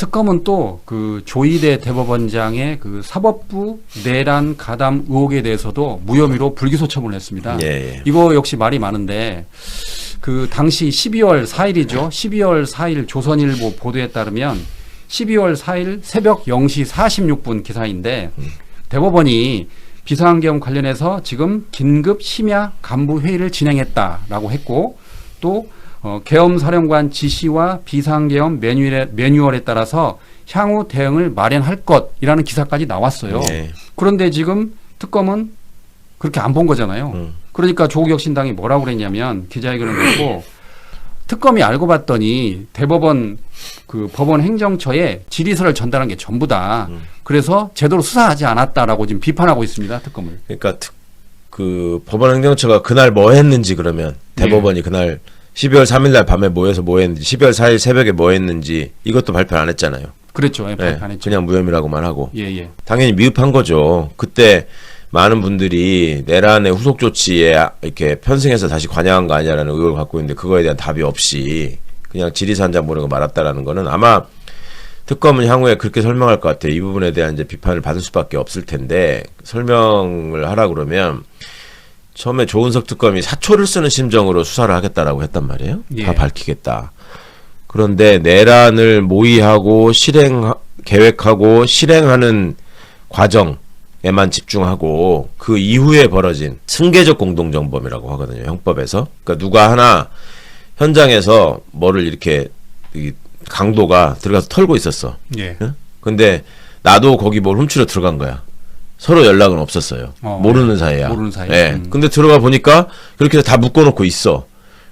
특검은 또 그 조희대 대법원장의 그 사법부 내란 가담 의혹에 대해서도 무혐의로 불기소 처분을 했습니다. 예. 이거 역시 말이 많은데 그 당시 12월 4일이죠. 12월 4일 조선일보 보도에 따르면 12월 4일 새벽 0시 46분 기사인데 대법원이 비상계엄 관련해서 지금 긴급 심야 간부 회의를 진행했다라고 했고 또 계엄사령관 지시와 비상계엄 매뉴얼에 따라서 향후 대응을 마련할 것이라는 기사까지 나왔어요. 네. 그런데 지금 특검은 그렇게 안 본 거잖아요. 그러니까 조국혁신당이 뭐라고 그랬냐면 기자회견을 했고 특검이 알고 봤더니 대법원 그 법원 행정처에 질의서를 전달한 게 전부다. 그래서 제대로 수사하지 않았다라고 지금 비판하고 있습니다. 특검을. 그러니까 그 법원 행정처가 그날 뭐 했는지 그러면 대법원이 그날 12월 3일 날 밤에 모여서 뭐 했는지 12월 4일 새벽에 뭐 했는지 이것도 발표 안 했잖아요. 그랬죠. 예, 발표 안 했죠. 그냥 무혐의라고만 하고. 예. 당연히 미흡한 거죠. 그때 많은 분들이 내란의 후속 조치에 이렇게 편승해서 다시 관여한 거 아니냐라는 의혹을 갖고 있는데 그거에 대한 답이 없이 그냥 질의서 한 장 보내고 말았다라는 거는 아마 특검은 향후에 그렇게 설명할 것 같아요. 이 부분에 대한 이제 비판을 받을 수밖에 없을 텐데 설명을 하라 그러면 처음에 조은석 특검이 사초를 쓰는 심정으로 수사를 하겠다라고 했단 말이에요. 예. 다 밝히겠다. 그런데 내란을 모의하고 계획하고 실행하는 과정에만 집중하고 그 이후에 벌어진 승계적 공동정범이라고 하거든요. 형법에서. 그러니까 누가 하나 현장에서 뭐를 이렇게 강도가 들어가서 털고 있었어. 예. 응? 근데 나도 거기 뭘 훔치러 들어간 거야. 서로 연락은 없었어요. 모르는 사이야. 모르는 사이. 예. 근데 들어가 보니까 그렇게 다 묶어놓고 있어.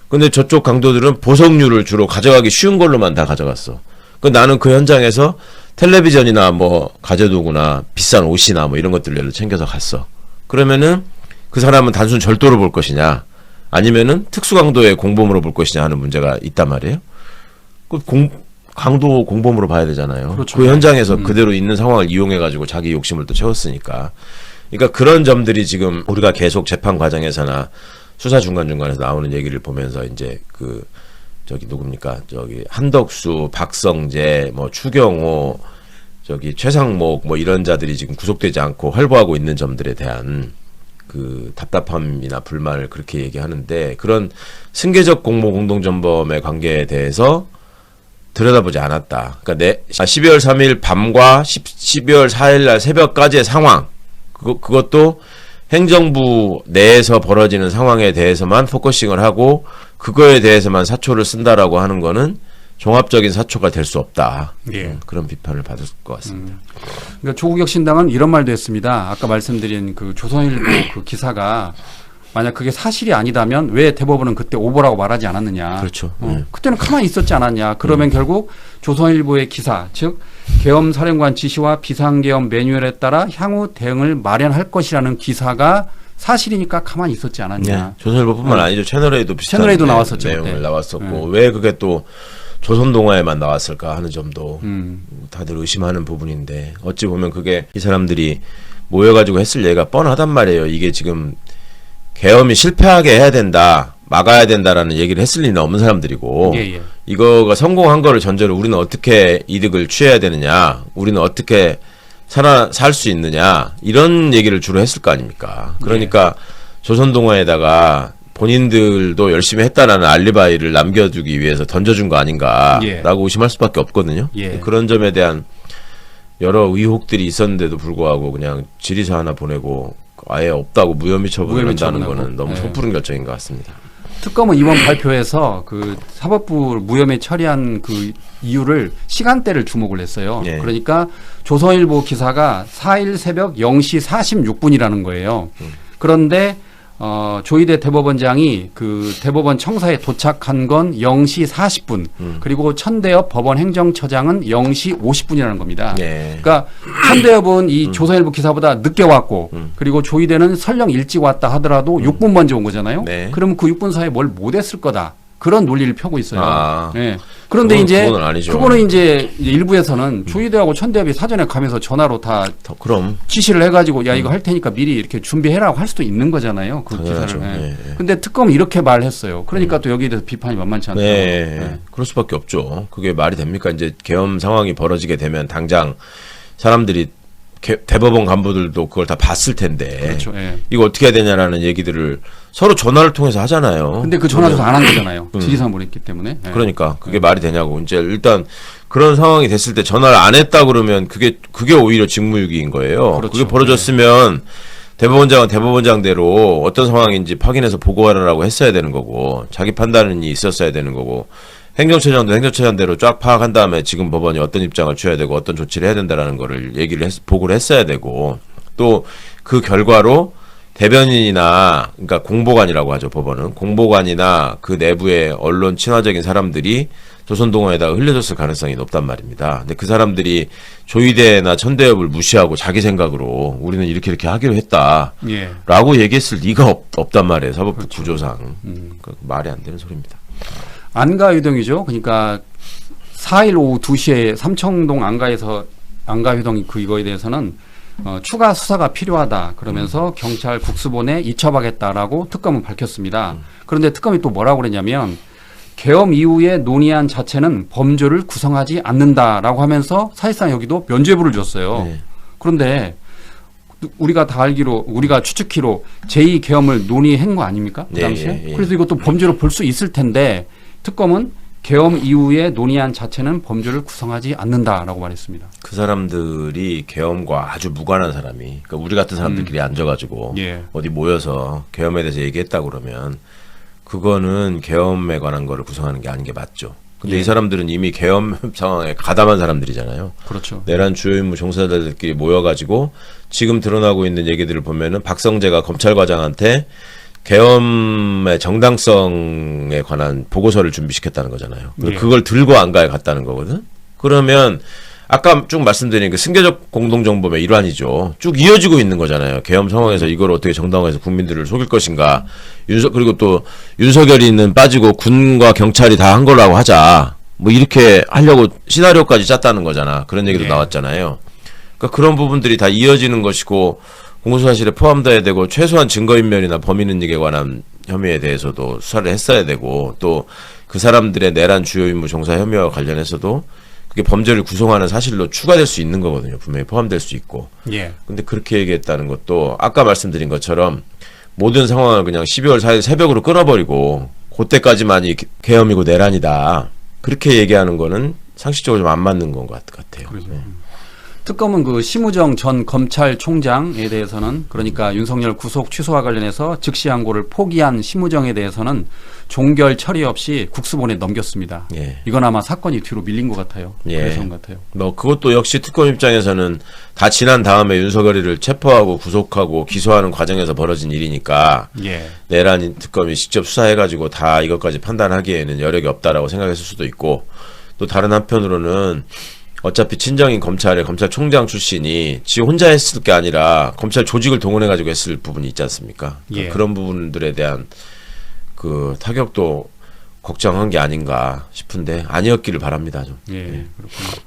근데 저쪽 강도들은 보석류를 주로 가져가기 쉬운 걸로만 다 가져갔어. 그 나는 그 현장에서 텔레비전이나 뭐 가재도구나 비싼 옷이나 뭐 이런 것들을 챙겨서 갔어. 그러면은 그 사람은 단순 절도로 볼 것이냐 아니면은 특수강도의 공범으로 볼 것이냐 하는 문제가 있단 말이에요. 강도 공범으로 봐야 되잖아요. 그렇죠. 그 현장에서 그대로 있는 상황을 이용해가지고 자기 욕심을 또 채웠으니까. 그러니까 그런 점들이 지금 우리가 계속 재판 과정에서나 수사 중간중간에서 나오는 얘기를 보면서 이제 누굽니까? 한덕수, 박성재, 뭐 추경호, 최상목 뭐 이런 자들이 지금 구속되지 않고 활보하고 있는 점들에 대한 그 답답함이나 불만을 그렇게 얘기하는데 그런 승계적 공동정범의 관계에 대해서 들여다보지 않았다. 그러니까 12월 3일 밤과 12월 4일 날 새벽까지의 상황 그것도 행정부 내에서 벌어지는 상황에 대해서만 포커싱을 하고 그거에 대해서만 사초를 쓴다라고 하는 거는 종합적인 사초가 될 수 없다. 예. 그런 비판을 받을 것 같습니다. 그러니까 조국혁신당은 이런 말도 했습니다. 아까 말씀드린 그 조선일보 그 기사가 만약 그게 사실이 아니다면 왜 대법원은 그때 오보라고 말하지 않았느냐. 그렇죠. 그때는 가만히 있었지 않았냐. 그러면 결국 조선일보의 기사, 즉 계엄사령관 지시와 비상계엄 매뉴얼에 따라 향후 대응을 마련할 것이라는 기사가 사실이니까 가만히 있었지 않았냐. 네. 조선일보뿐만 아니죠. 채널A도 비슷한 채널A도 나왔었죠. 내용을 그때. 나왔었고 왜 그게 또 조선동아에만 나왔을까 하는 점도 다들 의심하는 부분인데 어찌 보면 그게 이 사람들이 모여가지고 했을 얘기가 뻔하단 말이에요. 이게 지금 계엄이 실패하게 해야 된다, 막아야 된다라는 얘기를 했을 리는 없는 사람들이고 이거가 성공한 거를 전제로 우리는 어떻게 이득을 취해야 되느냐, 우리는 어떻게 살 수 있느냐 이런 얘기를 주로 했을 거 아닙니까. 그러니까 조선동아에다가 본인들도 열심히 했다라는 알리바이를 남겨두기 위해서 던져준 거 아닌가라고 의심할 수밖에 없거든요. 그런 점에 대한 여러 의혹들이 있었는데도 불구하고 그냥 질의서 하나 보내고 아예 없다고 무혐의 처분을 한다는 거는 너무 섣부른 결정인 것 같습니다. 특검은 이번 발표에서 그 사법부 무혐의 처리한 그 이유를 시간대를 주목을 했어요. 그러니까 조선일보 기사가 4일 새벽 0시 46분이라는 거예요. 그런데 조희대 대법원장이 그 대법원 청사에 도착한 건 0시 40분 그리고 천대엽 법원 행정처장은 0시 50분이라는 겁니다. 그러니까 천대엽은 이 조선일보 기사보다 늦게 왔고 그리고 조희대는 설령 일찍 왔다 하더라도 6분 먼저 온 거잖아요. 그러면 그 6분 사이에 뭘 못했을 거다. 그런 논리를 펴고 있어요. 아. 예. 그런데 이제 그거는 아니죠. 그거는 이제 일부에서는 조희대하고 천대엽이 사전에 가면서 전화로 다 그럼 지시를 해가지고 야 이거 할 테니까 미리 이렇게 준비해라고 할 수도 있는 거잖아요. 그 당연하죠. 기사를. 예. 예, 예. 근데 특검은 이렇게 말했어요. 그러니까 또 여기에 대해서 비판이 만만치 않다. 네, 예. 그럴 수밖에 없죠. 그게 말이 됩니까? 이제 계엄 상황이 벌어지게 되면 당장 사람들이 대법원 간부들도 그걸 다 봤을 텐데 그렇죠. 예. 이거 어떻게 해야 되냐라는 얘기들을 서로 전화를 통해서 하잖아요. 근데 그 전화 줘서 안 한 거잖아요. 지시사항 보냈기 때문에. 예. 그러니까 그게 말이 되냐고. 이제 일단 그런 상황이 됐을 때 전화를 안 했다 그러면 그게 오히려 직무유기인 거예요. 그렇죠. 그게 벌어졌으면 대법원장은 대법원장대로 어떤 상황인지 확인해서 보고하라고 했어야 되는 거고 자기 판단이 있었어야 되는 거고 행정처장도 행정처장대로 쫙 파악한 다음에 지금 법원이 어떤 입장을 취해야 되고 어떤 조치를 해야 된다라는 거를 보고를 했어야 되고 또 그 결과로 대변인이나 그러니까 공보관이라고 하죠. 법원은 공보관이나 그 내부의 언론 친화적인 사람들이 조선동아에다가 흘려줬을 가능성이 높단 말입니다. 근데 그 사람들이 조희대나 천대엽을 무시하고 자기 생각으로 우리는 이렇게 하기로 했다라고 예. 얘기했을 리가 없단 말이에요. 사법부 그렇죠. 구조상. 그러니까 말이 안 되는 소리입니다. 안가유동이죠. 그러니까 4일 오후 2시에 삼청동 안가유동 이거에 대해서는 추가 수사가 필요하다. 그러면서 경찰 국수본에 이첩하겠다라고 특검은 밝혔습니다. 그런데 특검이 또 뭐라고 그랬냐면 계엄 이후에 논의안 자체는 범죄를 구성하지 않는다라고 하면서 사실상 여기도 면죄부를 줬어요. 네. 그런데 우리가 다 알기로 우리가 추측키로 제2계엄을 논의한 거 아닙니까? 그 당시에. 예. 그래서 이것도 범죄로 볼 수 있을 텐데 특검은 계엄 이후에 논의안 자체는 범죄를 구성하지 않는다라고 말했습니다. 그 사람들이 계엄과 아주 무관한 사람이 그러니까 우리 같은 사람들끼리 앉아가지고 예. 어디 모여서 계엄에 대해서 얘기했다 그러면 그거는 계엄에 관한 거를 구성하는 게 아닌 게 맞죠. 근데 예. 이 사람들은 이미 계엄 상황에 가담한 사람들이잖아요. 그렇죠. 내란 주요 임무 종사자들끼리 모여가지고 지금 드러나고 있는 얘기들을 보면은 박성재가 검찰과장한테 계엄의 정당성에 관한 보고서를 준비시켰다는 거잖아요. 예. 그걸 들고 안가에 갔다는 거거든. 그러면 아까 쭉 말씀드린 그 승계적 공동정범의 일환이죠. 쭉 이어지고 있는 거잖아요. 계엄 상황에서 이걸 어떻게 정당화해서 국민들을 속일 것인가. 그리고 또 윤석열이는 빠지고 군과 경찰이 다 한 거라고 하자. 뭐 이렇게 하려고 시나리오까지 짰다는 거잖아. 그런 얘기도 예. 나왔잖아요. 그러니까 그런 부분들이 다 이어지는 것이고 공소사실에 포함돼야 되고 최소한 증거인멸이나 범인은닉에 관한 혐의에 대해서도 수사를 했어야 되고 또 그 사람들의 내란 주요 임무 종사 혐의와 관련해서도 그게 범죄를 구성하는 사실로 추가될 수 있는 거거든요. 분명히 포함될 수 있고. 예. 근데 그렇게 얘기했다는 것도 아까 말씀드린 것처럼 모든 상황을 그냥 12월 4일 새벽으로 끊어버리고 그때까지만이 계엄이고 내란이다. 그렇게 얘기하는 거는 상식적으로 좀 안 맞는 것 같아요. 그렇죠. 특검은 그 심우정 전 검찰총장에 대해서는 그러니까 윤석열 구속 취소와 관련해서 즉시 항고를 포기한 심우정에 대해서는 종결 처리 없이 국수본에 넘겼습니다. 예. 이건 아마 사건이 뒤로 밀린 것 같아요. 예. 그래서 그런 것 같아요. 뭐 그것도 역시 특검 입장에서는 다 지난 다음에 윤석열이를 체포하고 구속하고 기소하는 과정에서 벌어진 일이니까 예. 내란 특검이 직접 수사해가지고 다 이것까지 판단하기에는 여력이 없다라고 생각했을 수도 있고 또 다른 한편으로는 어차피 친정인 검찰총장 출신이 지 혼자 했을 게 아니라 검찰 조직을 동원해가지고 했을 부분이 있지 않습니까? 예. 그런 부분들에 대한 그 타격도 걱정한 게 아닌가 싶은데 아니었기를 바랍니다. 좀. 예. 그렇군요.